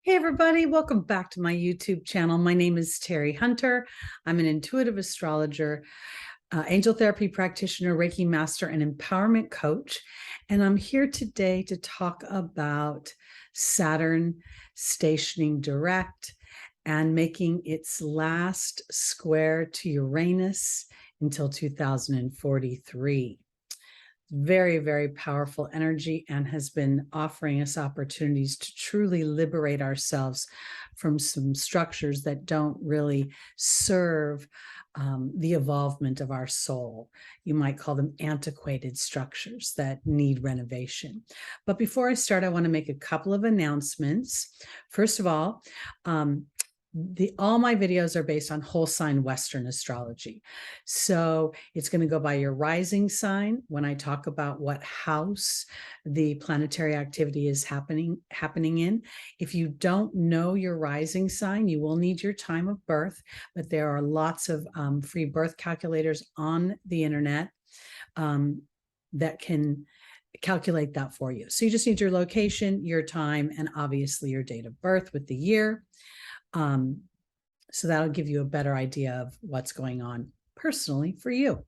Hey everybody, welcome back to my YouTube channel. My name is Teri Hunter. I'm an intuitive astrologer, angel therapy practitioner, Reiki master, and empowerment coach. And I'm here today to talk about Saturn stationing direct and making its last square to Uranus until 2043. Very, very powerful energy and has been offering us opportunities to truly liberate ourselves from some structures that don't really serve the evolvement of our soul. You might call them antiquated structures that need renovation. But before I start, I want to make a couple of announcements. First of all, all my videos are based on whole sign Western astrology. So it's going to go by your rising sign when I talk about what house the planetary activity is happening in. If you don't know your rising sign, you will need your time of birth, but there are lots of free birth calculators on the internet that can calculate that for you. So you just need your location, your time, and obviously your date of birth with the year. So that'll give you a better idea of what's going on personally for you.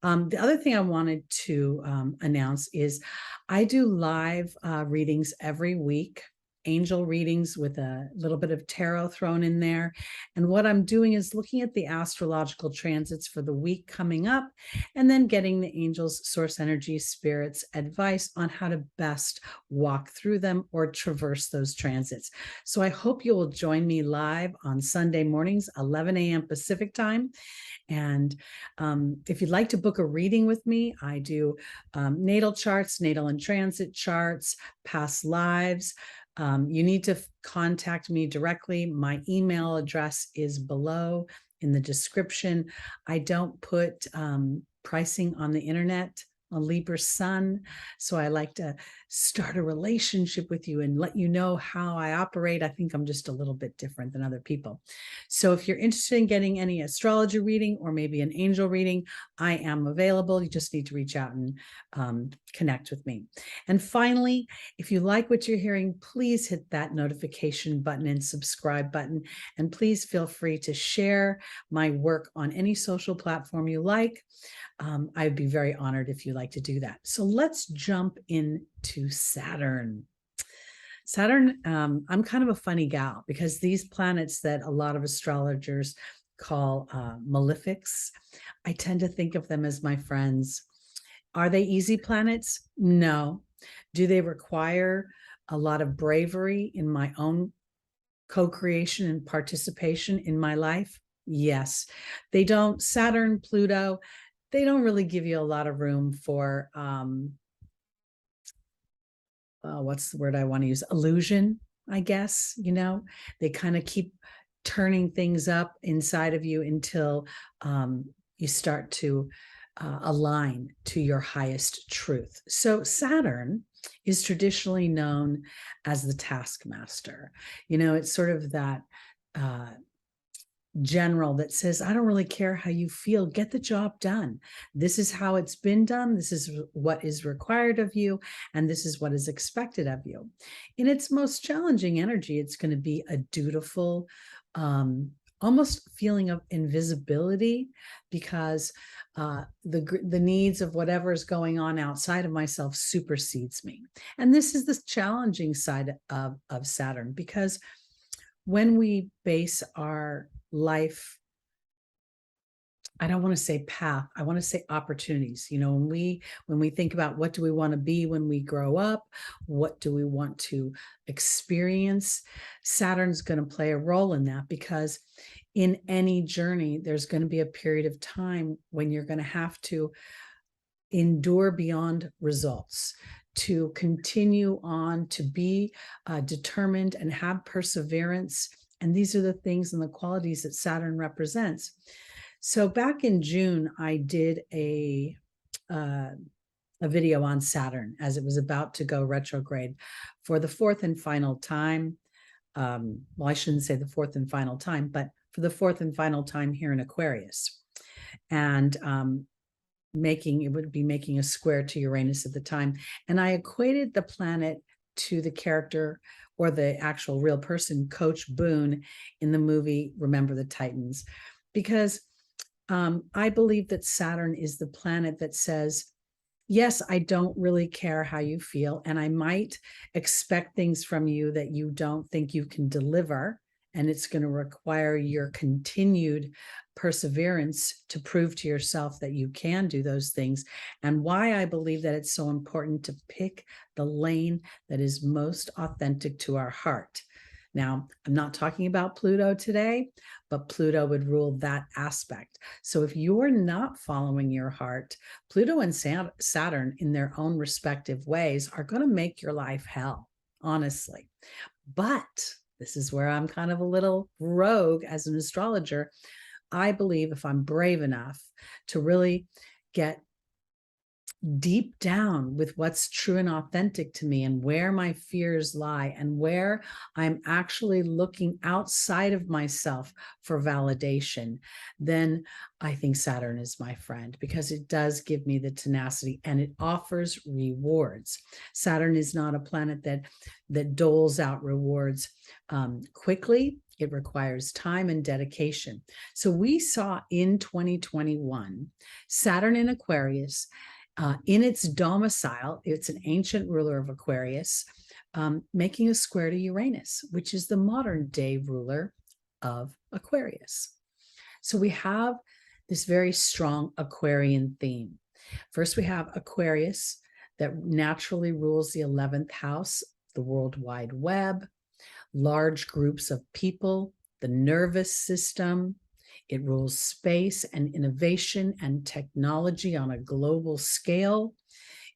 The other thing I wanted to announce is I do live readings every week, angel readings with a little bit of tarot thrown in there. And what I'm doing is looking at the astrological transits for the week coming up and then getting the angels, source energy, spirits advice on how to best walk through them or traverse those transits. So I hope you will join me live on Sunday mornings, 11 a.m. Pacific time. And if you'd like to book a reading with me, I do natal charts, natal and transit charts, past lives. You need to contact me directly. My email address is below in the description. I don't put pricing on the internet. A Libra sun, so I like to start a relationship with you and let you know how I operate. I think I'm just a little bit different than other people. So if you're interested in getting any astrology reading or maybe an angel reading, I am available. You just need to reach out and connect with me. And finally, if you like what you're hearing, please hit that notification button and subscribe button. And please feel free to share my work on any social platform you like. I'd be very honored if you like to do that. So let's jump into Saturn. Saturn, I'm kind of a funny gal because these planets that a lot of astrologers call malefics, I tend to think of them as my friends. Are they easy planets? No. Do they require a lot of bravery in my own co-creation and participation in my life? Yes. They don't. Saturn, Pluto, they don't really give you a lot of room for what's the word I want to use? Illusion, I guess. They kind of keep turning things up inside of you until you start to align to your highest truth. So Saturn is traditionally known as the taskmaster. It's sort of that general that says, I don't really care how you feel, get the job done. This is how it's been done. This is what is required of you. And this is what is expected of you. In its most challenging energy, it's going to be a dutiful, almost feeling of invisibility because the needs of whatever is going on outside of myself supersedes me. And this is the challenging side of Saturn, because when we base our life, I don't want to say path, I want to say opportunities. When we think about what do we want to be when we grow up, what do we want to experience, Saturn's going to play a role in that, because in any journey, there's going to be a period of time when you're going to have to endure beyond results, to continue on, to be determined and have perseverance. And these are the things and the qualities that Saturn represents. So back in June, I did a video on Saturn as it was about to go retrograde for the fourth and final time. Well, I shouldn't say the fourth and final time, but for the fourth and final time here in Aquarius. And it would be making a square to Uranus at the time. And I equated the planet to the character or the actual real person, Coach Boone, in the movie Remember the Titans, because I believe that Saturn is the planet that says, yes, I don't really care how you feel, and I might expect things from you that you don't think you can deliver, and it's going to require your continued perseverance to prove to yourself that you can do those things. And why I believe that it's so important to pick the lane that is most authentic to our heart. Now, I'm not talking about Pluto today, but Pluto would rule that aspect. So if you're not following your heart, Pluto and Saturn, in their own respective ways, are going to make your life hell, honestly. But this is where I'm kind of a little rogue as an astrologer. I believe if I'm brave enough to really get deep down with what's true and authentic to me and where my fears lie and where I'm actually looking outside of myself for validation, then I think Saturn is my friend, because it does give me the tenacity and it offers rewards. Saturn is not a planet that doles out rewards quickly. It requires time and dedication. So we saw in 2021, Saturn in Aquarius, in its domicile, it's an ancient ruler of Aquarius, making a square to Uranus, which is the modern day ruler of Aquarius. So we have this very strong Aquarian theme. First, we have Aquarius that naturally rules the 11th house, the World Wide Web, large groups of people, the nervous system. It rules space and innovation and technology on a global scale.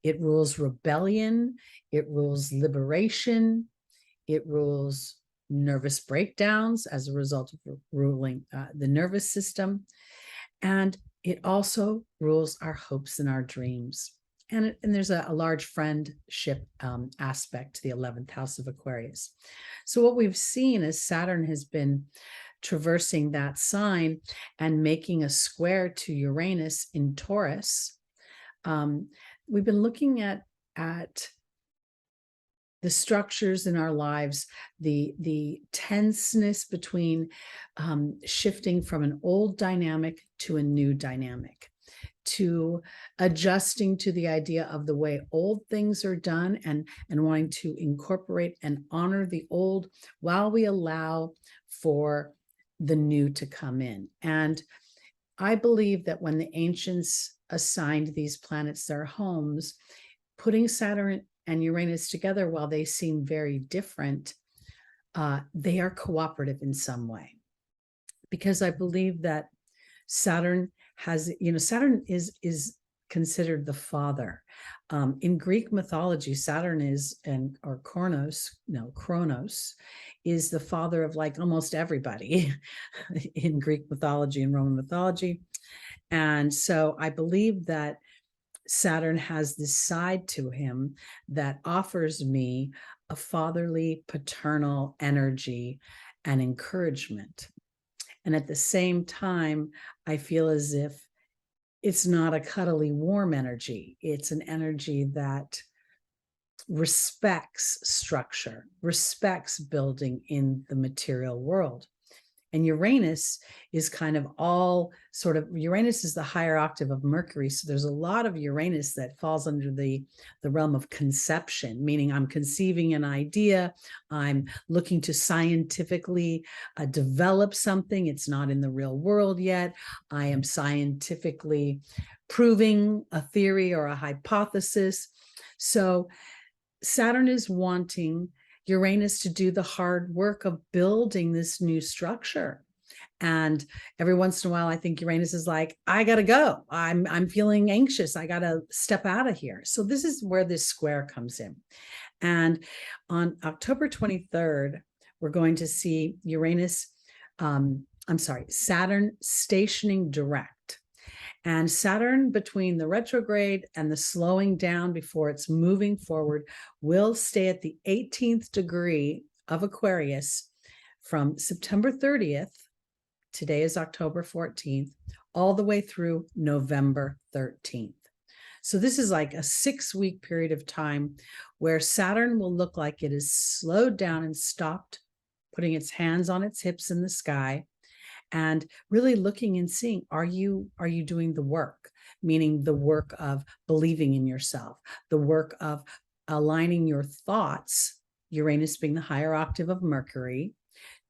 It rules rebellion. It rules liberation. It rules nervous breakdowns as a result of ruling the nervous system. And it also rules our hopes and our dreams. And there's a large friendship aspect to the 11th house of Aquarius. So what we've seen is Saturn has been traversing that sign and making a square to Uranus in Taurus. We've been looking at the structures in our lives, the tenseness between shifting from an old dynamic to a new dynamic, to adjusting to the idea of the way old things are done and wanting to incorporate and honor the old while we allow for the new to come in. And I believe that when the ancients assigned these planets their homes, putting Saturn and Uranus together, while they seem very different, they are cooperative in some way. Because I believe that Saturn has, Saturn is considered the father. In Greek mythology, Saturn is, or Kronos is the father of like almost everybody in Greek mythology and Roman mythology. And so I believe that Saturn has this side to him that offers me a fatherly, paternal energy and encouragement. And at the same time, I feel as if it's not a cuddly, warm energy. It's an energy that respects structure, respects building in the material world. And Uranus is kind of Uranus is the higher octave of Mercury. So there's a lot of Uranus that falls under the realm of conception, meaning I'm conceiving an idea. I'm looking to scientifically develop something. It's not in the real world yet. I am scientifically proving a theory or a hypothesis. So Saturn is wanting Uranus to do the hard work of building this new structure. And every once in a while, I think Uranus is like, I got to go. I'm feeling anxious. I got to step out of here. So this is where this square comes in. And on October 23rd, we're going to see Saturn stationing direct. And Saturn, between the retrograde and the slowing down before it's moving forward, will stay at the 18th degree of Aquarius from September 30th, today is October 14th, all the way through November 13th. So this is like a 6-week period of time where Saturn will look like it is slowed down and stopped, putting its hands on its hips in the sky, and really looking and seeing, are you doing the work? Meaning the work of believing in yourself, the work of aligning your thoughts, Uranus being the higher octave of Mercury,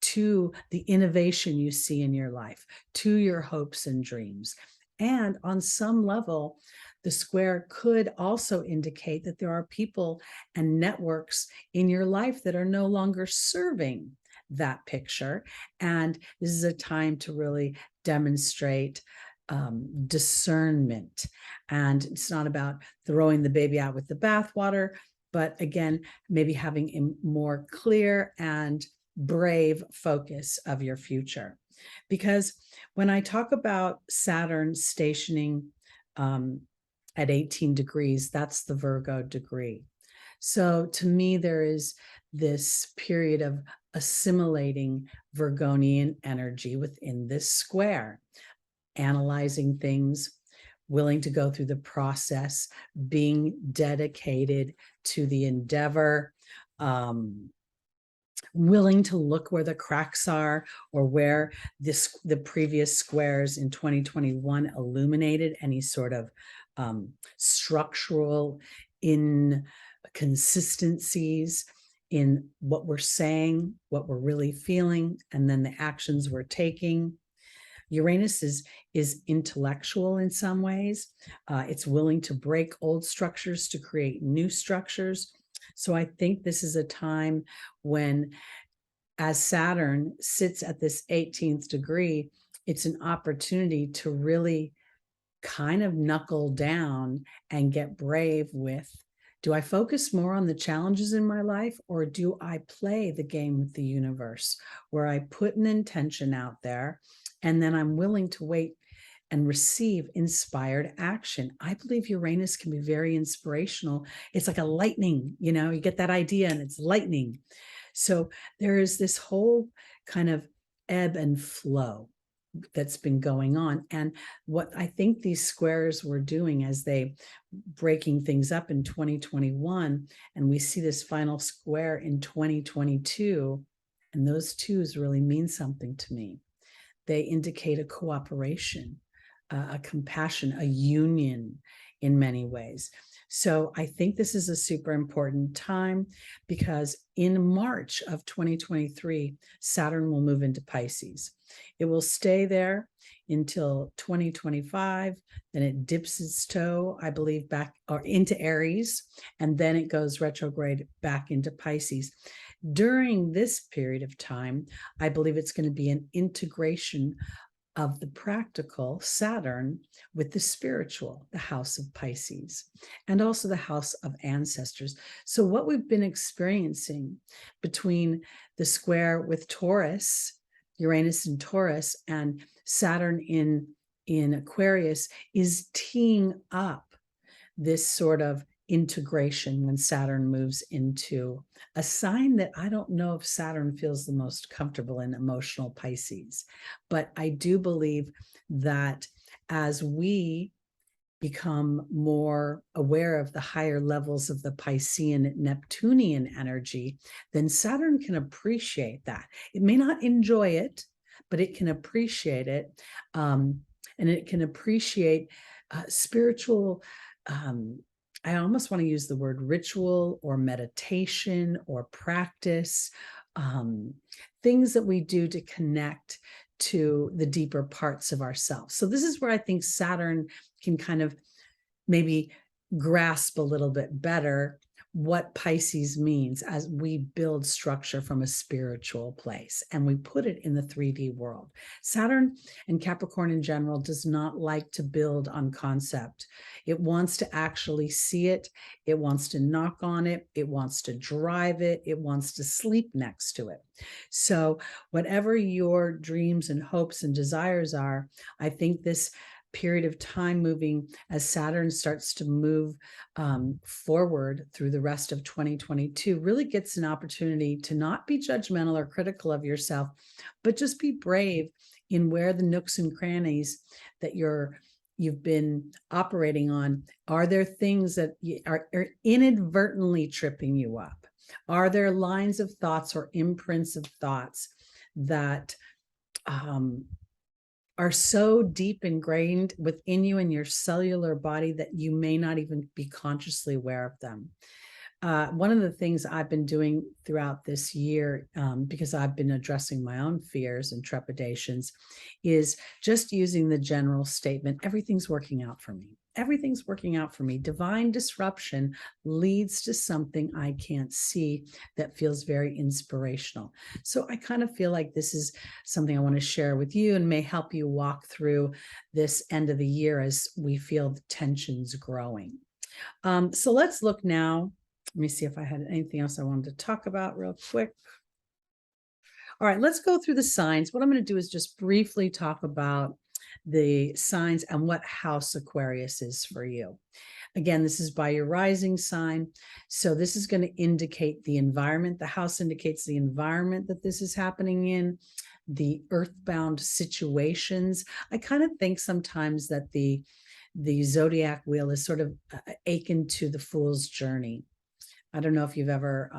to the innovation you see in your life, to your hopes and dreams. And on some level, the square could also indicate that there are people and networks in your life that are no longer serving that picture. And this is a time to really demonstrate discernment. And it's not about throwing the baby out with the bathwater, but again, maybe having a more clear and brave focus of your future. Because when I talk about Saturn stationing at 18 degrees, that's the Virgo degree. So to me, there is this period of assimilating Virgonian energy within this square, analyzing things, willing to go through the process, being dedicated to the endeavor, willing to look where the cracks are, or where the previous squares in 2021 illuminated any sort of structural inconsistencies in what we're saying, what we're really feeling, and then the actions we're taking. Uranus is intellectual in some ways. It's willing to break old structures to create new structures. So I think this is a time when, as Saturn sits at this 18th degree, it's an opportunity to really kind of knuckle down and get brave with, do I focus more on the challenges in my life, or do I play the game with the universe where I put an intention out there and then I'm willing to wait and receive inspired action? I believe Uranus can be very inspirational. It's like a lightning, you get that idea and it's lightning. So there is this whole kind of ebb and flow that's been going on. And what I think these squares were doing as they breaking things up in 2021, and we see this final square in 2022, and those twos really mean something to me. They indicate a cooperation, a compassion, a union in many ways. So I think this is a super important time, because in March of 2023, Saturn will move into Pisces. It will stay there until 2025. Then it dips its toe, I believe, back or into Aries, and then it goes retrograde back into Pisces. During this period of time, I believe it's going to be an integration of the practical Saturn with the spiritual, the house of Pisces, and also the house of ancestors. So what we've been experiencing between the square with Taurus, Uranus in Taurus, and Saturn in Aquarius is teeing up this sort of integration when Saturn moves into a sign that I don't know if Saturn feels the most comfortable in, emotional Pisces. But I do believe that as we become more aware of the higher levels of the Piscean Neptunian energy, then Saturn can appreciate that. It may not enjoy it, but it can appreciate it. And it can appreciate spiritual, I almost want to use the word ritual or meditation or practice, things that we do to connect to the deeper parts of ourselves. So this is where I think Saturn can kind of maybe grasp a little bit better what Pisces means as we build structure from a spiritual place and we put it in the 3D world. Saturn and Capricorn in general does not like to build on concept. It wants to actually see it. It wants to knock on it. It wants to drive it. It wants to sleep next to it. So whatever your dreams and hopes and desires are, I think this period of time moving as Saturn starts to move forward through the rest of 2022 really gets an opportunity to not be judgmental or critical of yourself, but just be brave in where the nooks and crannies that you're you've been operating on? Are there things that are inadvertently tripping you up? Are there lines of thoughts or imprints of thoughts that are so deep ingrained within you in your cellular body that you may not even be consciously aware of them? One of the things I've been doing throughout this year, because I've been addressing my own fears and trepidations, is just using the general statement, everything's working out for me. Everything's working out for me. Divine disruption leads to something I can't see that feels very inspirational. So I kind of feel like this is something I want to share with you and may help you walk through this end of the year as we feel the tensions growing. So let's look now. Let me see if I had anything else I wanted to talk about real quick. All right, let's go through the signs. What I'm going to do is just briefly talk about the signs and what house Aquarius is for you. Again, this is by your rising sign. So this is going to indicate the environment. The house indicates the environment that this is happening in, the earthbound situations. I kind of think sometimes that the zodiac wheel is sort of akin to the fool's journey. I don't know if you've ever,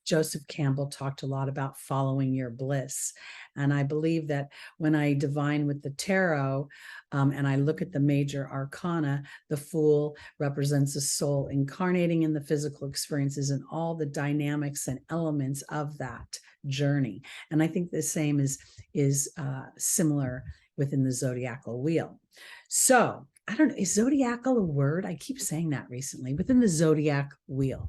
Joseph Campbell talked a lot about following your bliss. And I believe that when I divine with the tarot and I look at the major arcana, the Fool represents a soul incarnating in the physical experiences and all the dynamics and elements of that journey. And I think the same is similar within the zodiacal wheel. So I don't know, is zodiacal a word? I keep saying that recently, within the zodiac wheel.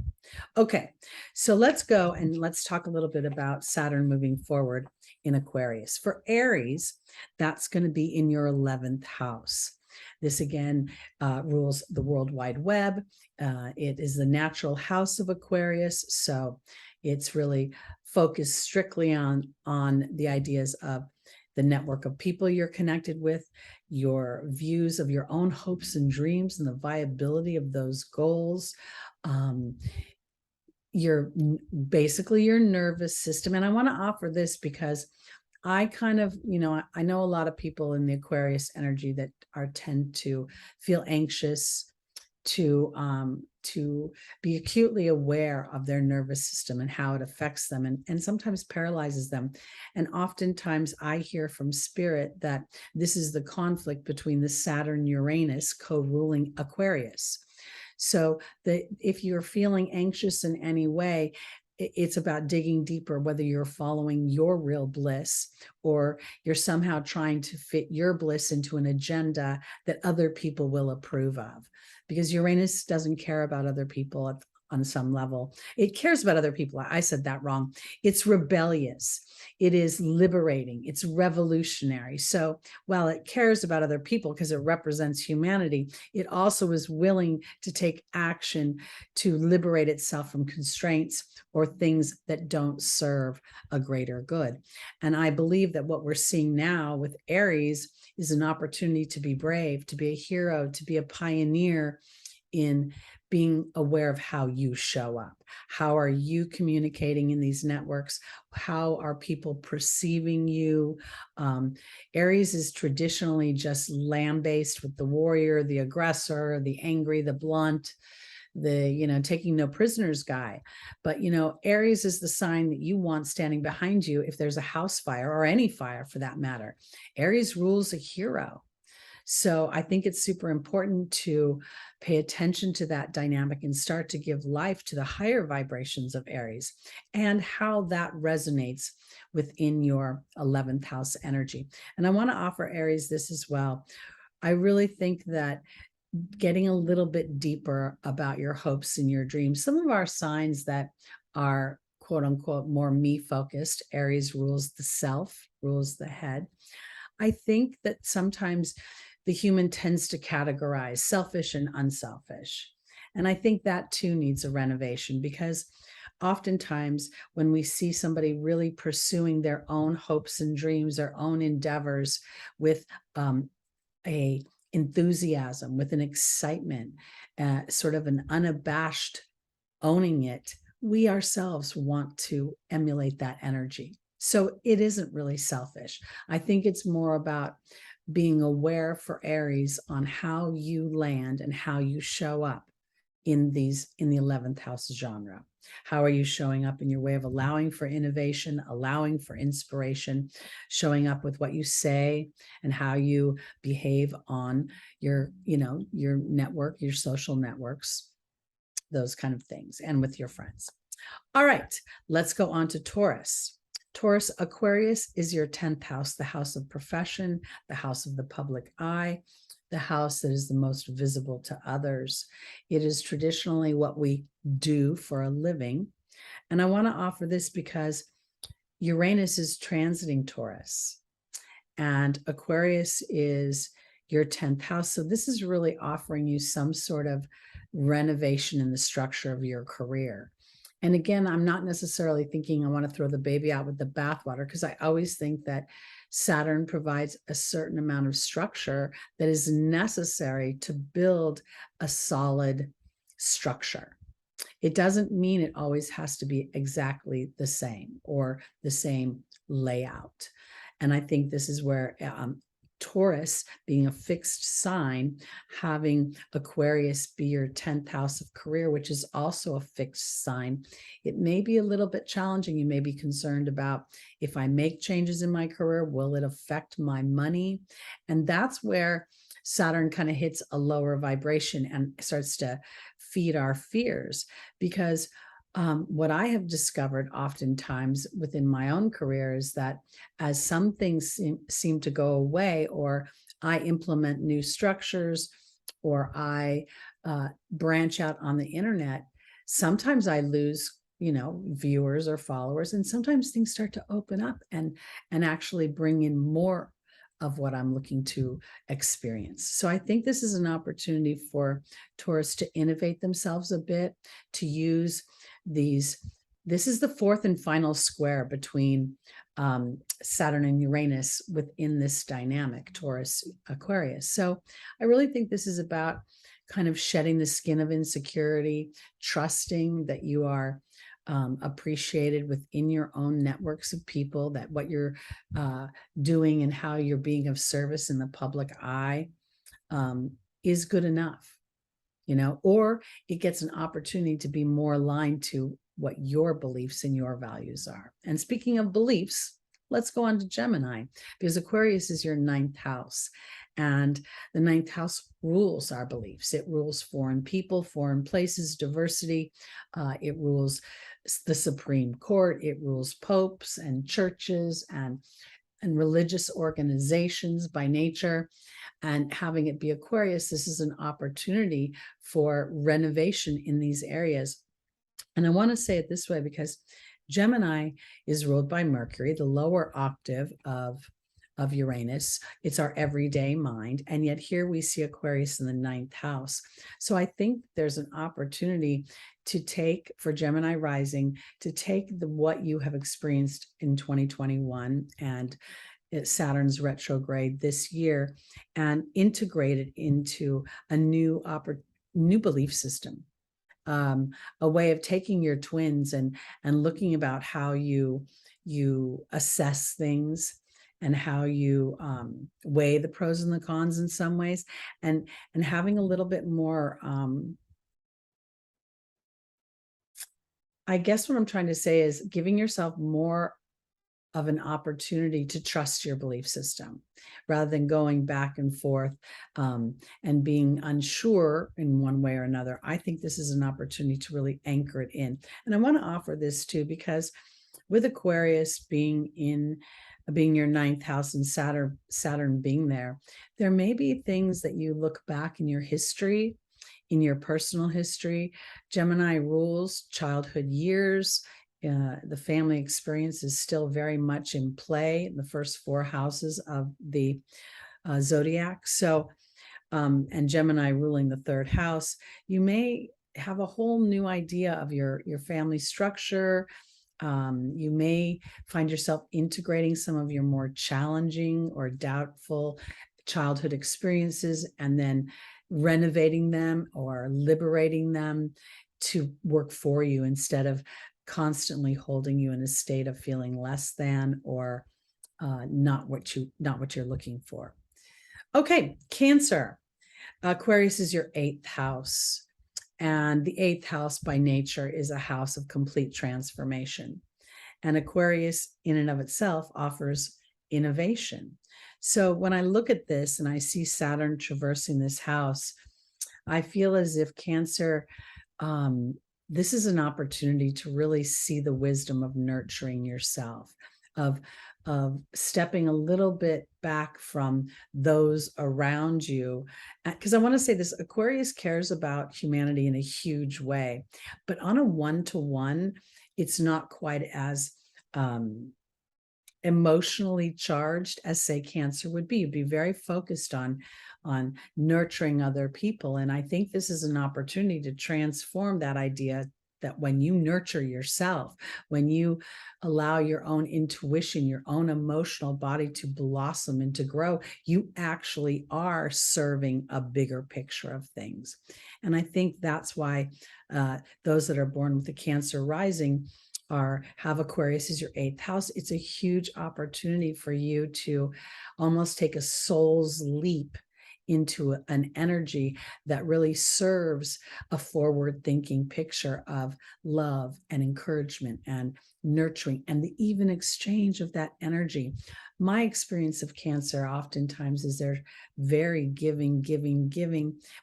Okay, so let's go and let's talk a little bit about Saturn moving forward in Aquarius. For Aries, that's going to be in your 11th house. This again rules the World Wide Web. It is the natural house of Aquarius, so it's really focused strictly on the ideas of the network of people you're connected with, your views of your own hopes and dreams and the viability of those goals, basically your nervous system. And I want to offer this because I kind of, I know a lot of people in the Aquarius energy that tend to feel anxious, to be acutely aware of their nervous system and how it affects them and sometimes paralyzes them. And oftentimes I hear from spirit that this is the conflict between the Saturn Uranus co-ruling Aquarius. So if you're feeling anxious in any way, it's about digging deeper, whether you're following your real bliss or you're somehow trying to fit your bliss into an agenda that other people will approve of. Because Uranus doesn't care about other people on some level. It cares about other people. I said that wrong. It's rebellious. It is liberating. It's revolutionary. So while it cares about other people because it represents humanity, it also is willing to take action to liberate itself from constraints or things that don't serve a greater good. And I believe that what we're seeing now with Aries is an opportunity to be brave, to be a hero, to be a pioneer in being aware of how you show up. How are you communicating in these networks? How are people perceiving you? Aries is traditionally just land-based with the warrior, the aggressor, the angry, the blunt, the taking no prisoners guy. But Aries is the sign that you want standing behind you if there's a house fire or any fire for that matter. Aries rules a hero. So I think it's super important to pay attention to that dynamic and start to give life to the higher vibrations of Aries and how that resonates within your 11th house energy. And I want to offer Aries this as well. I really think that getting a little bit deeper about your hopes and your dreams, some of our signs that are quote unquote more me focused, Aries rules the self, rules the head. I think that sometimes the human tends to categorize selfish and unselfish. And I think that too needs a renovation, because oftentimes when we see somebody really pursuing their own hopes and dreams, their own endeavors with a enthusiasm, with an excitement, sort of an unabashed owning it, we ourselves want to emulate that energy. So it isn't really selfish. I think it's more about being aware for Aries on how you land and how you show up in the 11th house genre. How are you showing up in your way of allowing for innovation, allowing for inspiration, showing up with what you say and how you behave on your, your network, your social networks, those kind of things, and with your friends. All right, let's go on to Taurus. Taurus, Aquarius is your 10th house, the house of profession, the house of the public eye, the house that is the most visible to others. It is traditionally what we do for a living. And I want to offer this because Uranus is transiting Taurus and Aquarius is your 10th house. So this is really offering you some sort of renovation in the structure of your career. And again, I'm not necessarily thinking I want to throw the baby out with the bathwater, because I always think that Saturn provides a certain amount of structure that is necessary to build a solid structure. It doesn't mean it always has to be exactly the same or the same layout. And I think this is where Taurus being a fixed sign, having Aquarius be your 10th house of career, which is also a fixed sign, it may be a little bit challenging. You may be concerned about, if I make changes in my career, will it affect my money? And that's where Saturn kind of hits a lower vibration and starts to feed our fears, because what I have discovered oftentimes within my own career is that as some things seem to go away, or I implement new structures, or I branch out on the internet, sometimes I lose, viewers or followers, and sometimes things start to open up and actually bring in more of what I'm looking to experience. So I think this is an opportunity for Taurus to innovate themselves a bit, to use these. This is the fourth and final square between Saturn and Uranus within this dynamic, Taurus Aquarius. So I really think this is about kind of shedding the skin of insecurity, trusting that you are appreciated within your own networks of people, that what you're doing and how you're being of service in the public eye is good enough, or it gets an opportunity to be more aligned to what your beliefs and your values are. And speaking of beliefs, let's go on to Gemini, because Aquarius is your 9th house. And the 9th house rules our beliefs. It rules foreign people, foreign places, diversity. It rules the Supreme Court. It rules popes and churches and religious organizations by nature. And having it be Aquarius, this is an opportunity for renovation in these areas. And I want to say it this way, because Gemini is ruled by Mercury, the lower octave of Uranus. It's our everyday mind. And yet here we see Aquarius in the 9th house. So I think there's an opportunity to take, for Gemini rising, to take what you have experienced in 2021 and Saturn's retrograde this year and integrate it into a new belief system. A way of taking your twins and looking about how you assess things and how you weigh the pros and the cons in some ways, and having a little bit more, I guess what I'm trying to say is giving yourself more of an opportunity to trust your belief system rather than going back and forth and being unsure in one way or another. I think this is an opportunity to really anchor it in. And I want to offer this too, because with Aquarius being your 9th house and Saturn being there may be things that you look back in your history, in your personal history. Gemini rules childhood years. The family experience is still very much in play in the first 4 houses of the zodiac. So, and Gemini ruling the 3rd house, you may have a whole new idea of your family structure. You may find yourself integrating some of your more challenging or doubtful childhood experiences and then renovating them or liberating them to work for you, instead of constantly holding you in a state of feeling less than or not what you're looking for. Okay, Cancer. Aquarius is your 8th house. And the 8th house by nature is a house of complete transformation. And Aquarius, in and of itself, offers innovation. So when I look at this and I see Saturn traversing this house, I feel as if Cancer, this is an opportunity to really see the wisdom of nurturing yourself, of stepping a little bit back from those around you. Because I want to say this, Aquarius cares about humanity in a huge way, but on a one-to-one, it's not quite as emotionally charged as, say, Cancer would be. You'd be very focused on nurturing other people. And I think this is an opportunity to transform that idea that when you nurture yourself, when you allow your own intuition, your own emotional body to blossom and to grow, you actually are serving a bigger picture of things. And I think that's why those that are born with the Cancer rising have Aquarius as your 8th house. It's a huge opportunity for you to almost take a soul's leap into an energy that really serves a forward-thinking picture of love and encouragement and nurturing and the even exchange of that energy. My experience of Cancer oftentimes is they're very giving,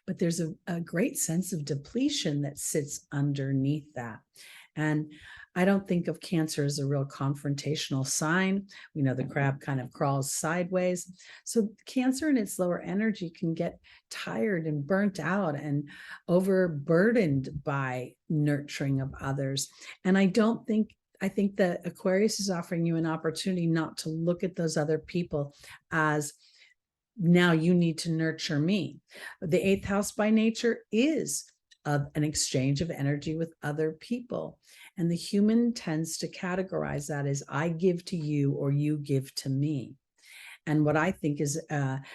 but there's a great sense of depletion that sits underneath that. And I don't think of Cancer as a real confrontational sign. We know the crab kind of crawls sideways. So Cancer in its lower energy can get tired and burnt out and overburdened by nurturing of others. And I think that Aquarius is offering you an opportunity not to look at those other people as, now you need to nurture me. The 8th house by nature is of an exchange of energy with other people. And the human tends to categorize that as, I give to you or you give to me. And what I think is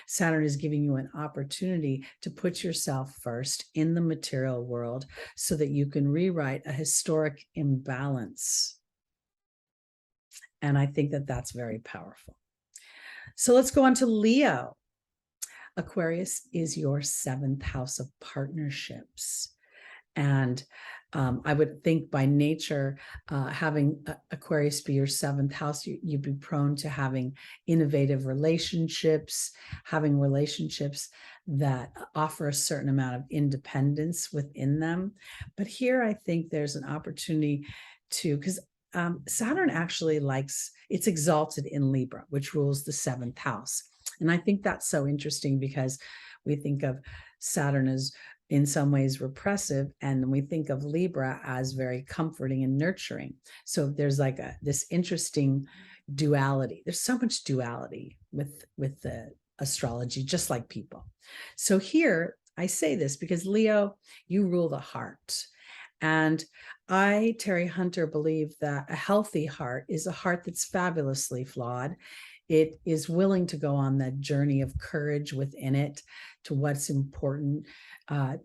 Saturn is giving you an opportunity to put yourself first in the material world so that you can rewrite a historic imbalance. And I think that that's very powerful. So let's go on to Leo. Aquarius is your 7th house of partnerships. And I would think by nature, having Aquarius be your 7th house, you'd be prone to having innovative relationships, having relationships that offer a certain amount of independence within them. But here I think there's an opportunity to, because Saturn actually it's exalted in Libra, which rules the 7th house. And I think that's so interesting because we think of Saturn as in some ways repressive, and we think of Libra as very comforting and nurturing. So there's like this interesting duality. There's so much duality with the astrology, just like people. So here I say this because Leo, you rule the heart. And I, Teri Hunter, believe that a healthy heart is a heart that's fabulously flawed. It is willing to go on that journey of courage within it to what's important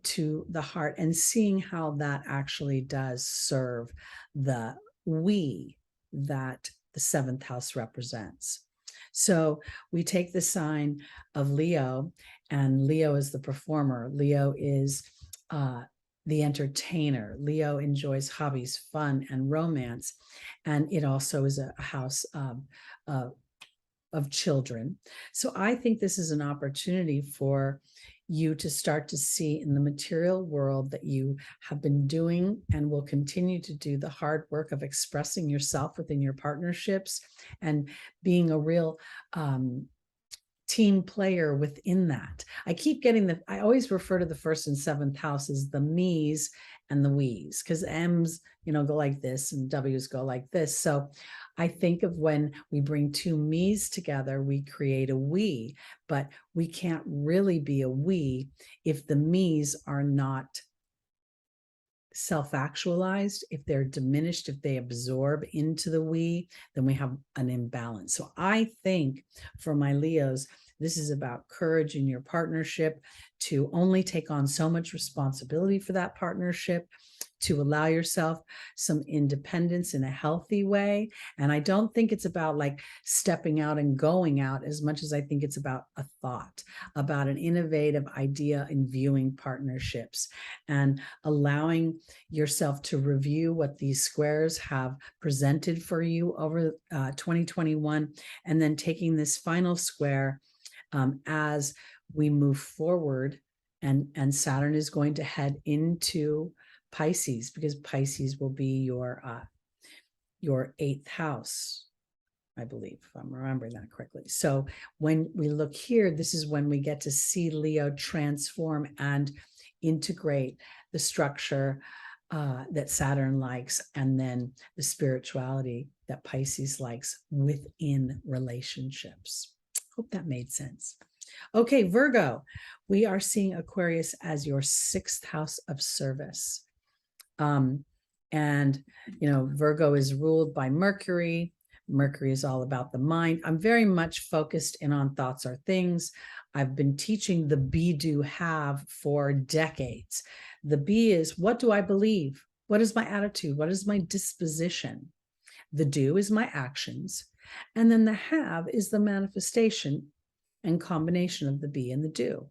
to the heart, and seeing how that actually does serve the we that the 7th house represents. So we take the sign of Leo, and Leo is the performer. Leo is the entertainer. Leo enjoys hobbies, fun, and romance. And it also is a house of children. So I think this is an opportunity for you to start to see in the material world that you have been doing and will continue to do the hard work of expressing yourself within your partnerships and being a real team player within that. I keep getting I always refer to the 1st and 7th house as the me's and the we's, because M's, go like this and W's go like this. So I think of when we bring two me's together, we create a we, but we can't really be a we if the me's are not self-actualized, if they're diminished, if they absorb into the we, then we have an imbalance. So I think for my Leos, this is about courage in your partnership to only take on so much responsibility for that partnership, to allow yourself some independence in a healthy way. And I don't think it's about like stepping out and going out as much as I think it's about a thought, about an innovative idea in viewing partnerships and allowing yourself to review what these squares have presented for you over 2021, and then taking this final square as we move forward. And Saturn is going to head into Pisces, because Pisces will be your eighth house, I believe, if I'm remembering that correctly. So when we look here, this is when we get to see Leo transform and integrate the structure that Saturn likes, and then the spirituality that Pisces likes within relationships. Hope that made sense. Okay, Virgo, we are seeing Aquarius as your sixth house of service. And, you know, Virgo is ruled by Mercury. Mercury is all about the mind. I'm very much focused in on thoughts are things. I've been teaching the be, do, have for decades. The be is, what do I believe? What is my attitude? What is my disposition? The do is my actions. And then the have is the manifestation and combination of the be and the do.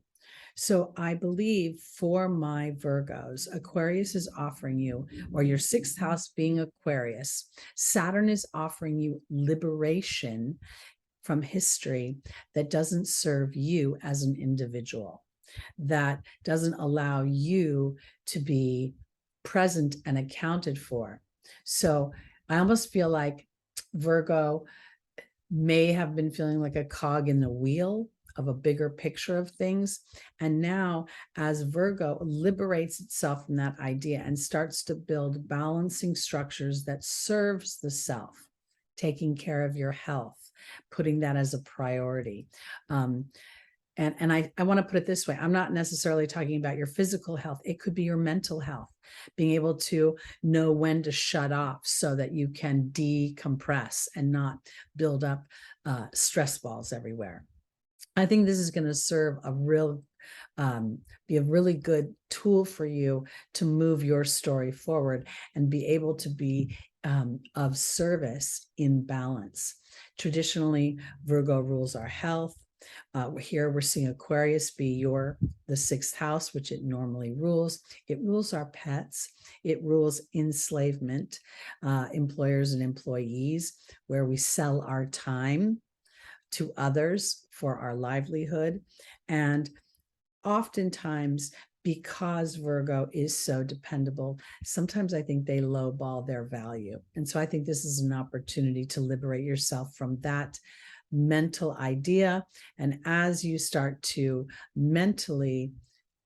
So I believe for my Virgos, Aquarius is offering you, or your sixth house being Aquarius, Saturn is offering you liberation from history that doesn't serve you as an individual, that doesn't allow you to be present and accounted for. So I almost feel like Virgo may have been feeling like a cog in the wheel of a bigger picture of things. And now as Virgo liberates itself from that idea and starts to build balancing structures that serves the self, taking care of your health, putting that as a priority. And I want to put it this way, I'm not necessarily talking about your physical health. It could be your mental health, being able to know when to shut off so that you can decompress and not build up stress balls everywhere. I think this is going to serve a be a really good tool for you to move your story forward and be able to be of service in balance. Traditionally, Virgo rules our health. Here we're seeing Aquarius be the sixth house, which it normally rules. It rules our pets. It rules enslavement, employers and employees, where we sell our time to others for our livelihood. And oftentimes, because Virgo is so dependable, sometimes I think they lowball their value. And so I think this is an opportunity to liberate yourself from that mental idea. And as you start to mentally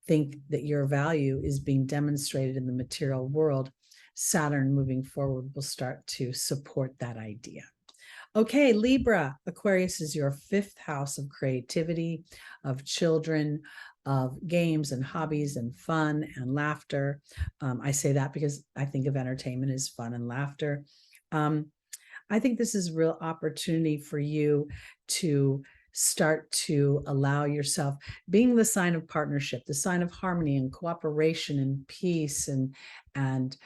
think that your value is being demonstrated in the material world, Saturn moving forward will start to support that idea. Okay, Libra, Aquarius is your fifth house of creativity, of children, of games and hobbies and fun and laughter. I say that because I think of entertainment as fun and laughter. I think this is a real opportunity for you to start to allow yourself, being the sign of partnership, the sign of harmony and cooperation and peace and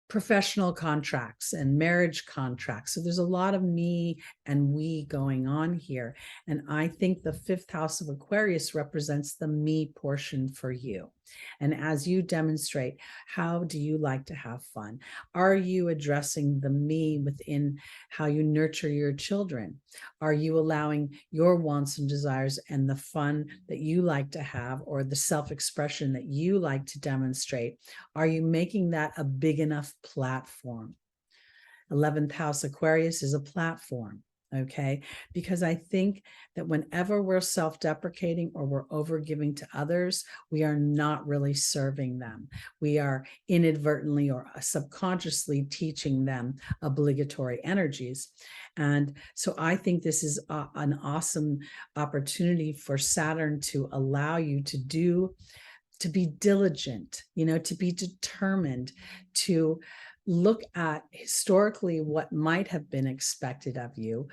professional contracts and marriage contracts. So there's a lot of me and we going on here. And I think the fifth house of Aquarius represents the me portion for you. And as you demonstrate, how do you like to have fun? Are you addressing the me within how you nurture your children? Are you allowing your wants and desires and the fun that you like to have, or the self-expression that you like to demonstrate? Are you making that a big enough platform? 11th house Aquarius is a platform. Okay, because I think that whenever we're self-deprecating or we're overgiving to others, we are not really serving them. We are inadvertently or subconsciously teaching them obligatory energies. And so I think this is an awesome opportunity for Saturn to allow you to be diligent, to be determined, to look at historically what might have been expected of you,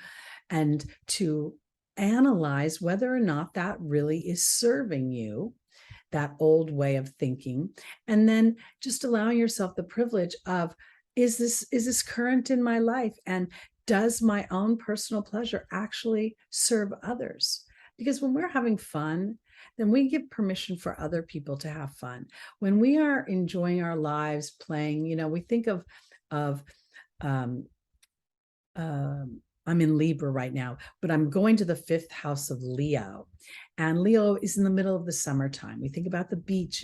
and to analyze whether or not that really is serving you, that old way of thinking, and then just allowing yourself the privilege of, is this current in my life, and does my own personal pleasure actually serve others? Because when we're having fun, then we give permission for other people to have fun. When we are enjoying our lives, playing, we think of um, I'm in Libra right now, but I'm going to the 5th house of Leo. And Leo is in the middle of the summertime. We think about the beach,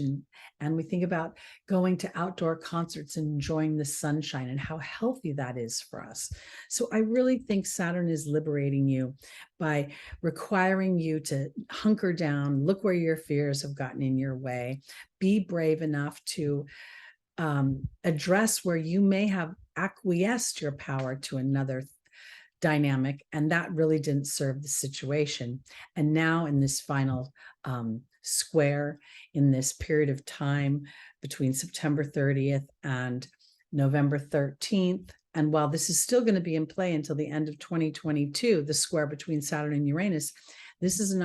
and we think about going to outdoor concerts and enjoying the sunshine and how healthy that is for us. So I really think Saturn is liberating you by requiring you to hunker down, look where your fears have gotten in your way, be brave enough to address where you may have acquiesced your power to another dynamic, and that really didn't serve the situation. And now in this final square, in this period of time between September 30th and November 13th, and while this is still going to be in play until the end of 2022, the square between Saturn and Uranus, this is an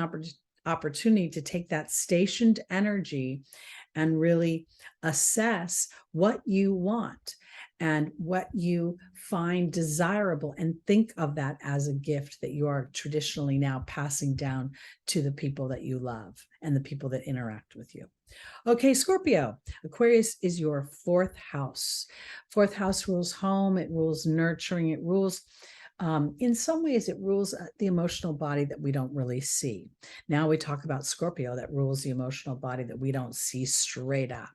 opportunity to take that stationed energy and really assess what you want and what you find desirable, and think of that as a gift that you are traditionally now passing down to the people that you love and the people that interact with you. Okay, Scorpio, Aquarius is your 4th house. 4th house rules home, it rules nurturing, it rules in some ways, it rules the emotional body that we don't really see. Now we talk about Scorpio that rules the emotional body that we don't see straight up.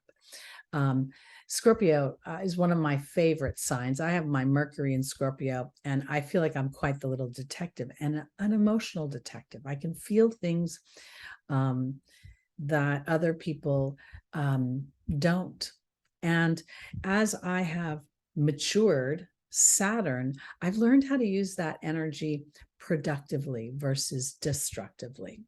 Scorpio is one of my favorite signs. I have my Mercury in Scorpio, and I feel like I'm quite the little detective, and an emotional detective. I can feel things that other people don't. And as I have matured Saturn, I've learned how to use that energy productively versus destructively.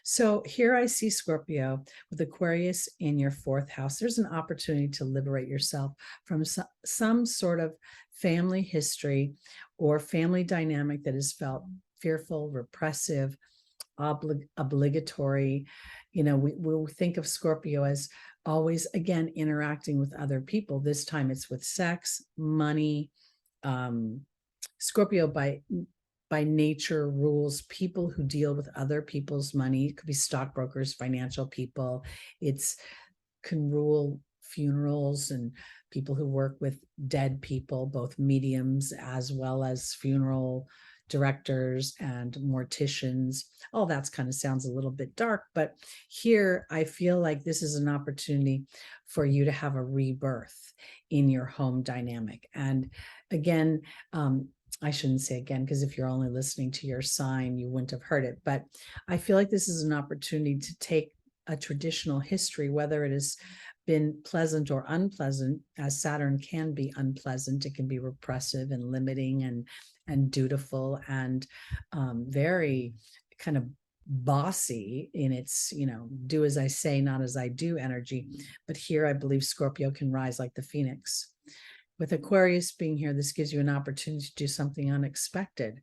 So here I see Scorpio with Aquarius in your 4th house. There's an opportunity to liberate yourself from some sort of family history or family dynamic that has felt fearful, repressive, obligatory. We think of Scorpio as always, again, interacting with other people. This time it's with sex, money. Scorpio by nature rules people who deal with other people's money. It could be stockbrokers, financial people. It's can rule funerals and people who work with dead people, both mediums as well as funeral directors and morticians. All that's kind of sounds a little bit dark, but here I feel like this is an opportunity for you to have a rebirth in your home dynamic. And again, I shouldn't say again, because if you're only listening to your sign, you wouldn't have heard it. But I feel like this is an opportunity to take a traditional history, whether it has been pleasant or unpleasant, as Saturn can be unpleasant. It can be repressive and limiting and dutiful and very kind of bossy in its, do as I say, not as I do energy. But here I believe Scorpio can rise like the phoenix. With Aquarius being here, this gives you an opportunity to do something unexpected.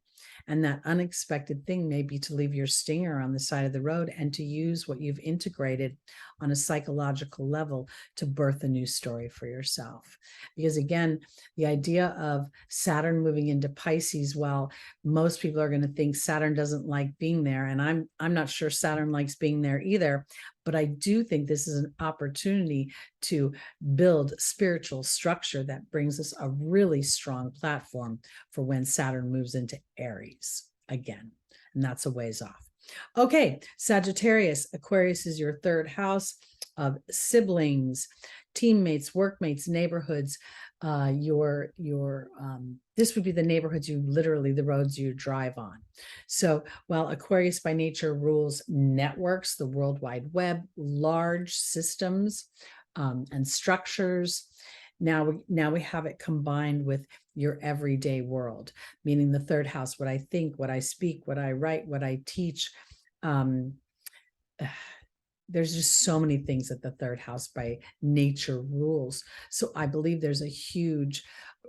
And that unexpected thing may be to leave your stinger on the side of the road and to use what you've integrated on a psychological level to birth a new story for yourself. Because again, the idea of Saturn moving into Pisces, well, most people are going to think Saturn doesn't like being there. And I'm not sure Saturn likes being there either. But I do think this is an opportunity to build spiritual structure that brings us a really strong platform for when Saturn moves into Aries again. And that's a ways off. Okay, Sagittarius, Aquarius is your 3rd house of siblings, teammates, workmates, neighborhoods. This would be the neighborhoods the roads you drive on. So while Aquarius by nature rules networks, the World Wide Web, large systems and structures, now we have it combined with your everyday world, meaning the 3rd house, what I think, what I speak, what I write, what I teach. There's just so many things that the 3rd house by nature rules. So I believe there's a huge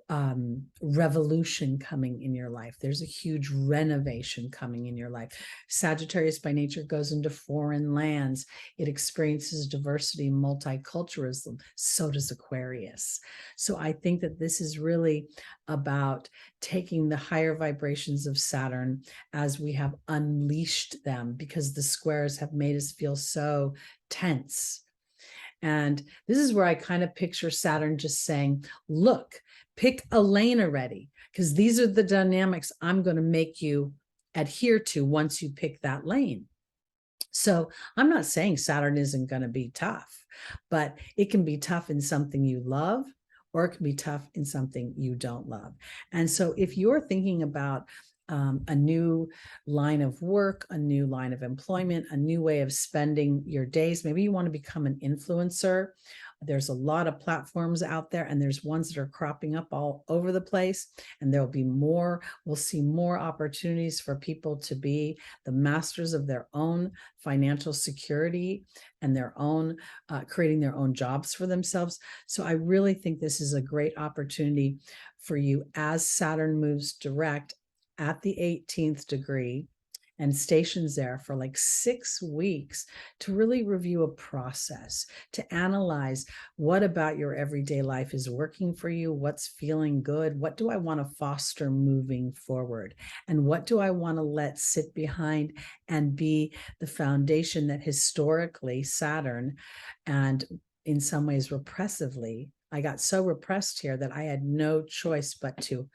revolution coming in your life. There's a huge renovation coming in your life. Sagittarius by nature goes into foreign lands. It experiences diversity, multiculturalism. So does Aquarius. So I think that this is really about taking the higher vibrations of Saturn as we have unleashed them, because the squares have made us feel so tense. And this is where I kind of picture Saturn just saying, look, pick a lane already, because these are the dynamics I'm going to make you adhere to once you pick that lane. So I'm not saying Saturn isn't going to be tough, but it can be tough in something you love, or it can be tough in something you don't love. And so if you're thinking about a new line of work, a new line of employment, a new way of spending your days, maybe you want to become an influencer. There's a lot of platforms out there, and there's ones that are cropping up all over the place, and there'll be more. We'll see more opportunities for people to be the masters of their own financial security and their own creating their own jobs for themselves. So I really think this is a great opportunity for you as Saturn moves direct at the 18th degree and stations there for like 6 weeks to really review a process, to analyze what about your everyday life is working for you, what's feeling good, what do I want to foster moving forward, and what do I want to let sit behind and be the foundation that historically Saturn, and in some ways repressively, I got so repressed here that I had no choice but to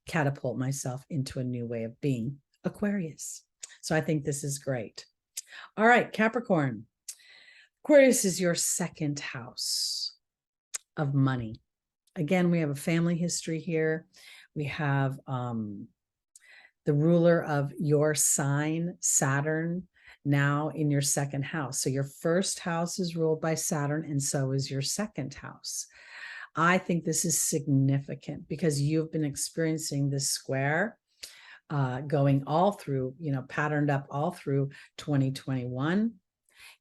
catapult myself into a new way of being, Aquarius. So I think this is great. All right, Capricorn. Aquarius is your second house of money. Again, we have a family history here. We have the ruler of your sign, Saturn, now in your second house. So your first house is ruled by Saturn, and so is your second house. I think this is significant because you've been experiencing this square going all through, patterned up all through 2021.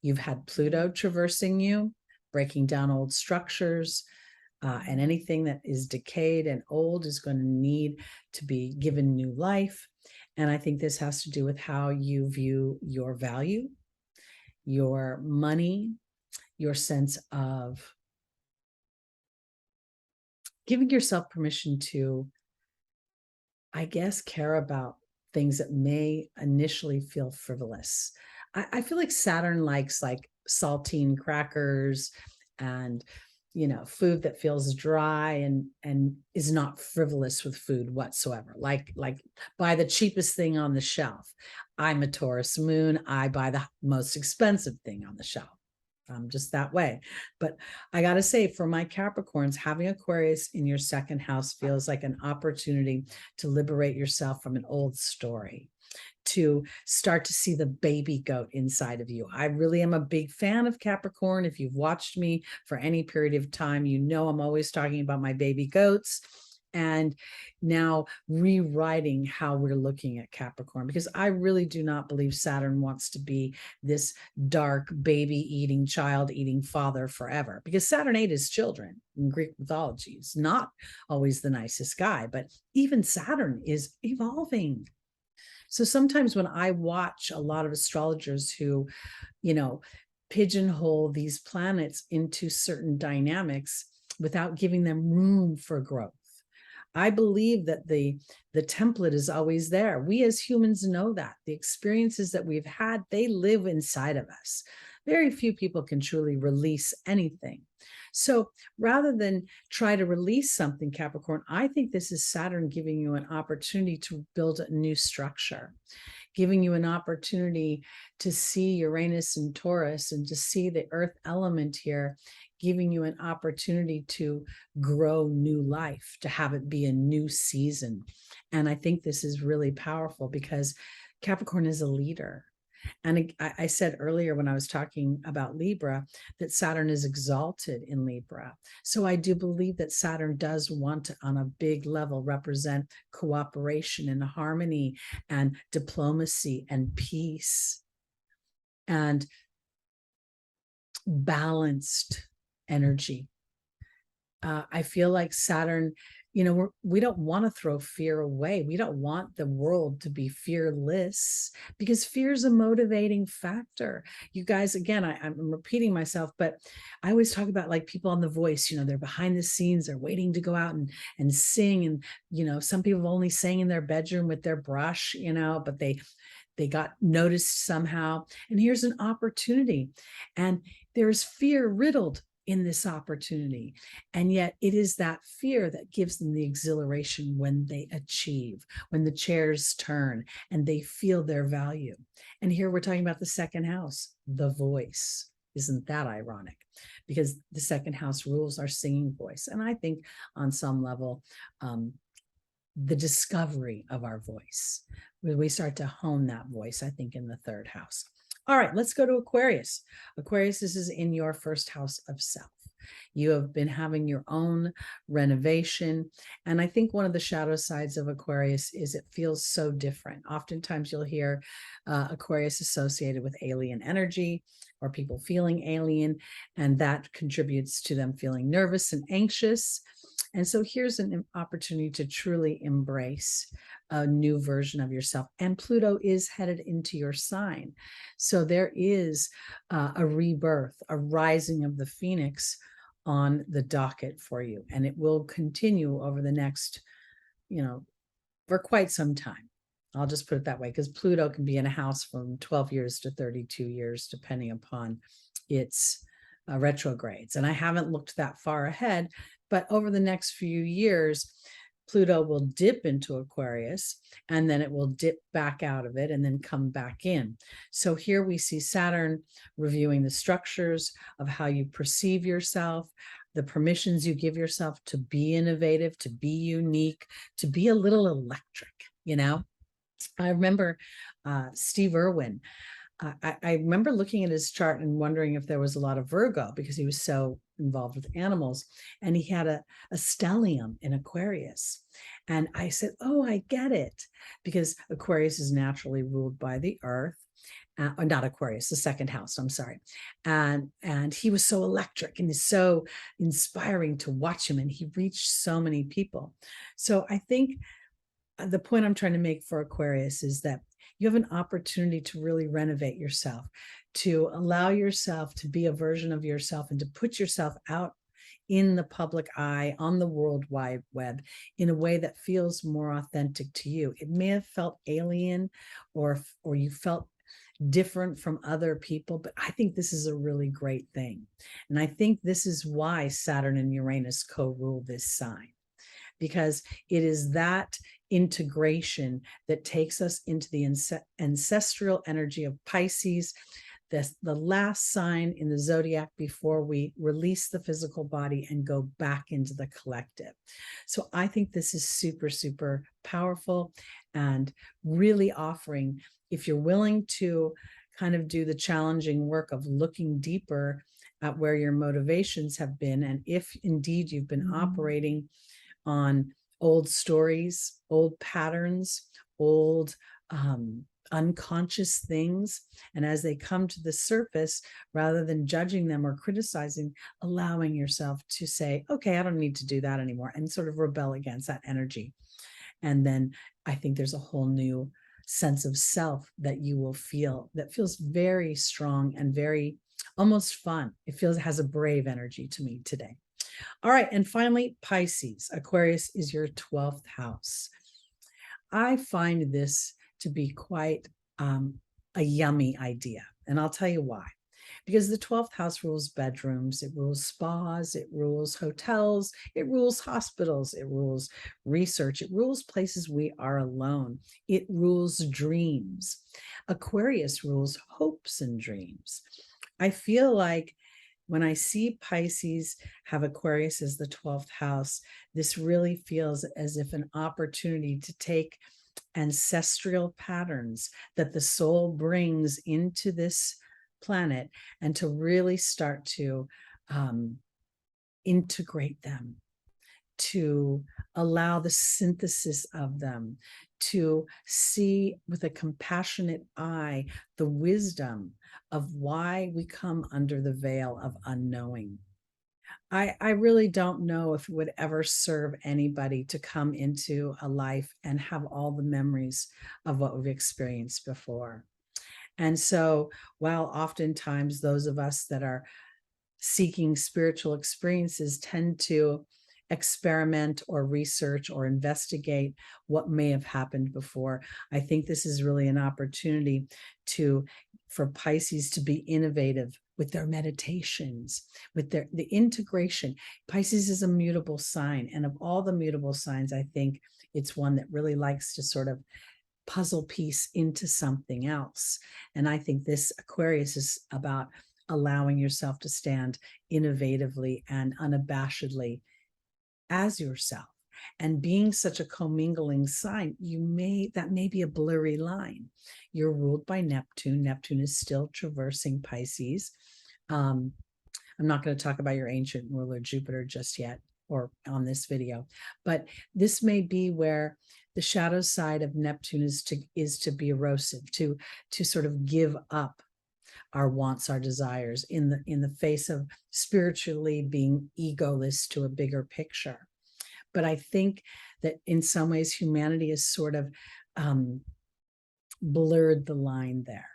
You've had Pluto traversing you, breaking down old structures, and anything that is decayed and old is going to need to be given new life. And I think this has to do with how you view your value, your money, your sense of giving yourself permission to, I guess, care about things that may initially feel frivolous. I feel like Saturn likes like saltine crackers and food that feels dry and is not frivolous with food whatsoever. Like buy the cheapest thing on the shelf. I'm a Taurus moon. I buy the most expensive thing on the shelf. I'm just that way. But I got to say, for my Capricorns, having Aquarius in your second house feels like an opportunity to liberate yourself from an old story, to start to see the baby goat inside of you. I really am a big fan of Capricorn. If you've watched me for any period of time, you know I'm always talking about my baby goats. And now rewriting how we're looking at Capricorn, because I really do not believe Saturn wants to be this dark baby eating, child eating father forever, because Saturn ate his children in Greek mythology. He's not always the nicest guy, but even Saturn is evolving. So sometimes when I watch a lot of astrologers who, pigeonhole these planets into certain dynamics without giving them room for growth, I believe that the template is always there. We as humans know that. The experiences that we've had, they live inside of us. Very few people can truly release anything. So rather than try to release something, Capricorn, I think this is Saturn giving you an opportunity to build a new structure, giving you an opportunity to see Uranus and Taurus and to see the earth element here, giving you an opportunity to grow new life, to have it be a new season. And I think this is really powerful because Capricorn is a leader. And I said earlier when I was talking about Libra that Saturn is exalted in Libra. So I do believe that Saturn does want to, on a big level, represent cooperation and harmony and diplomacy and peace and balanced energy. I feel like Saturn we don't want to throw fear away. We don't want the world to be fearless, because fear is a motivating factor. You guys, again, I'm repeating myself, but I always talk about like people on The Voice, they're behind the scenes, they're waiting to go out and sing. And, some people only sang in their bedroom with their brush, but they got noticed somehow. And here's an opportunity. And there's fear riddled in this opportunity. And yet it is that fear that gives them the exhilaration when they achieve, when the chairs turn and they feel their value. And here we're talking about the second house, the voice. Isn't that ironic? Because the second house rules our singing voice. And I think on some level, the discovery of our voice, when we start to hone that voice, I think in the third house. All right, let's go to Aquarius. Aquarius, this is in your first house of self. You have been having your own renovation. And I think one of the shadow sides of Aquarius is it feels so different. Oftentimes you'll hear Aquarius associated with alien energy or people feeling alien, and that contributes to them feeling nervous and anxious. And so here's an opportunity to truly embrace a new version of yourself. And Pluto is headed into your sign. So there is a rebirth, a rising of the phoenix on the docket for you. And it will continue over the next, for quite some time. I'll just put it that way, because Pluto can be in a house from 12 years to 32 years, depending upon its retrogrades. And I haven't looked that far ahead, but over the next few years, Pluto will dip into Aquarius, and then it will dip back out of it and then come back in. So here we see Saturn reviewing the structures of how you perceive yourself, the permissions you give yourself to be innovative, to be unique, to be a little electric. I remember Steve Irwin. I remember looking at his chart and wondering if there was a lot of Virgo, because he was so involved with animals, and he had a stellium in Aquarius. And I said, oh, I get it, because Aquarius is naturally ruled by the earth. Or not Aquarius, the second house, I'm sorry. And he was so electric and is so inspiring to watch him, and he reached so many people. So I think the point I'm trying to make for Aquarius is that you have an opportunity to really renovate yourself, to allow yourself to be a version of yourself, and to put yourself out in the public eye, on the World Wide Web, in a way that feels more authentic to you. It may have felt alien, or you felt different from other people, but I think this is a really great thing. And I think this is why Saturn and Uranus co-rule this sign, because it is that integration that takes us into the ancestral energy of Pisces, the last sign in the zodiac before we release the physical body and go back into the collective. So I think this is super, super powerful, and really offering, if you're willing to kind of do the challenging work of looking deeper at where your motivations have been, and if indeed you've been operating on old stories, old patterns, old unconscious things, and as they come to the surface, rather than judging them or criticizing, allowing yourself to say, okay, I don't need to do that anymore, and sort of rebel against that energy. And then I think there's a whole new sense of self that you will feel, that feels very strong and very almost fun. It has a brave energy to me today. All right, and finally, Pisces. Aquarius is your 12th house. I find this to be quite a yummy idea, and I'll tell you why. Because the 12th house rules bedrooms, it rules spas, it rules hotels, it rules hospitals, it rules research, it rules places we are alone, it rules dreams. Aquarius rules hopes and dreams. I feel like when I see Pisces have Aquarius as the 12th house, this really feels as if an opportunity to take ancestral patterns that the soul brings into this planet and to really start to integrate them, to allow the synthesis of them, to see with a compassionate eye the wisdom of why we come under the veil of unknowing. I really don't know if it would ever serve anybody to come into a life and have all the memories of what we've experienced before. And so, while oftentimes those of us that are seeking spiritual experiences tend to experiment or research or investigate what may have happened before, I think this is really an opportunity to for Pisces to be innovative with their meditations, with the integration. Pisces is a mutable sign, and of all the mutable signs, I think it's one that really likes to sort of puzzle piece into something else. And I think this Aquarius is about allowing yourself to stand innovatively and unabashedly as yourself. And being such a commingling sign, that may be a blurry line. You're ruled by Neptune. Neptune is still traversing Pisces. I'm not going to talk about your ancient ruler Jupiter just yet, or on this video, but this may be where the shadow side of Neptune is to be erosive, to sort of give up our wants, our desires in the face of spiritually being egoless to a bigger picture. But I think that in some ways humanity has sort of blurred the line there,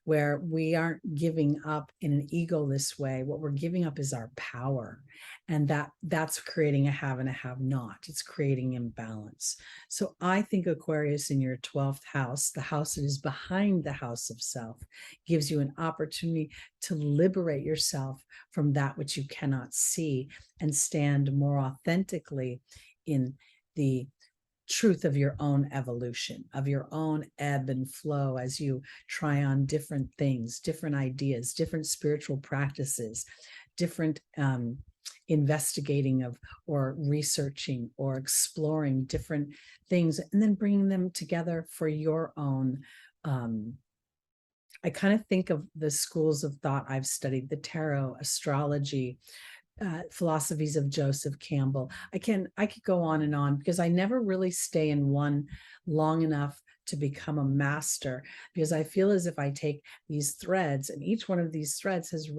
where we aren't giving up in an egoless way. What we're giving up is our power, and that's creating a have and a have not. It's creating imbalance. So I think Aquarius in your 12th house, the house that is behind the house of self, gives you an opportunity to liberate yourself from that which you cannot see and stand more authentically in the truth of your own evolution, of your own ebb and flow as you try on different things, different ideas, different spiritual practices, different investigating of or researching or exploring different things, and then bringing them together for your own. I kind of think of the schools of thought I've studied: the tarot, astrology, philosophies of Joseph Campbell. I could go on and on, because I never really stay in one long enough to become a master, because I feel as if I take these threads, and each one of these threads has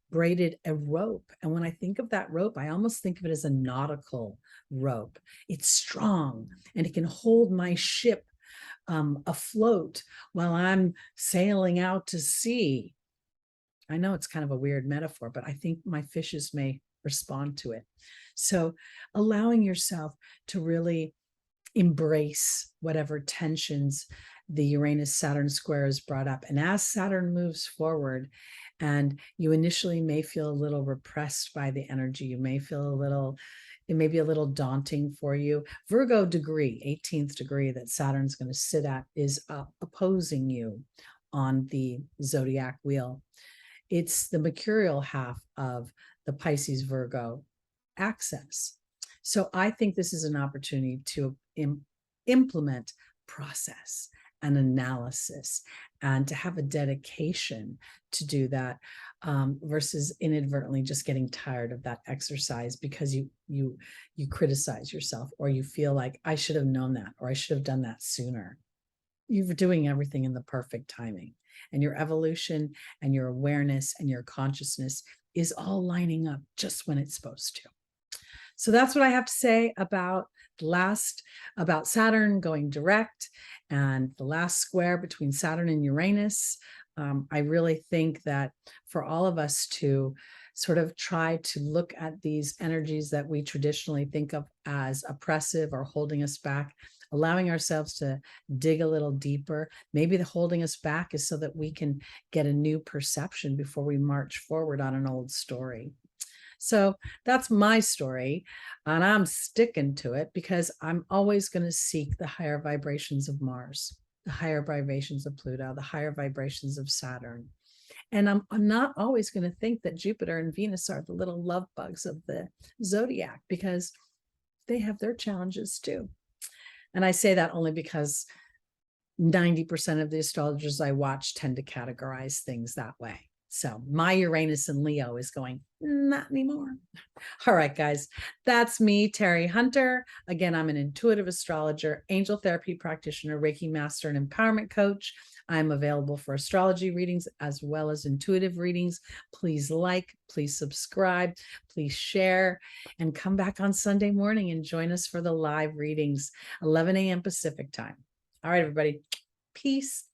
braided a rope. And when I think of that rope, I almost think of it as a nautical rope. It's strong and it can hold my ship afloat while I'm sailing out to sea. I know it's kind of a weird metaphor, but I think my fishes may respond to it. So allowing yourself to really embrace whatever tensions the Uranus-Saturn square has brought up. And as Saturn moves forward, and you initially may feel a little repressed by the energy, you may feel it may be a little daunting for you. Virgo degree, 18th degree that Saturn's going to sit at, is opposing you on the zodiac wheel. It's the mercurial half of the Pisces Virgo axis. So I think this is an opportunity to implement process and analysis, and to have a dedication to do that, versus inadvertently just getting tired of that exercise because you criticize yourself, or you feel like I should have known that, or I should have done that sooner. You're doing everything in the perfect timing, and your evolution and your awareness and your consciousness is all lining up just when it's supposed to. So that's what I have to say about about Saturn going direct and the last square between Saturn and Uranus. I really think that for all of us to sort of try to look at these energies that we traditionally think of as oppressive or holding us back, allowing ourselves to dig a little deeper. Maybe the holding us back is so that we can get a new perception before we march forward on an old story. So that's my story, and I'm sticking to it, because I'm always going to seek the higher vibrations of Mars, the higher vibrations of Pluto, the higher vibrations of Saturn. And I'm not always going to think that Jupiter and Venus are the little love bugs of the zodiac, because they have their challenges too. And I say that only because 90% of the astrologers I watch tend to categorize things that way. So my Uranus in Leo is going, not anymore. All right, guys, that's me, Teri Hunter. Again, I'm an intuitive astrologer, angel therapy practitioner, Reiki master, and empowerment coach. I'm available for astrology readings as well as intuitive readings. Please like, please subscribe, please share, and come back on Sunday morning and join us for the live readings, 11 a.m. Pacific time. All right, everybody. Peace.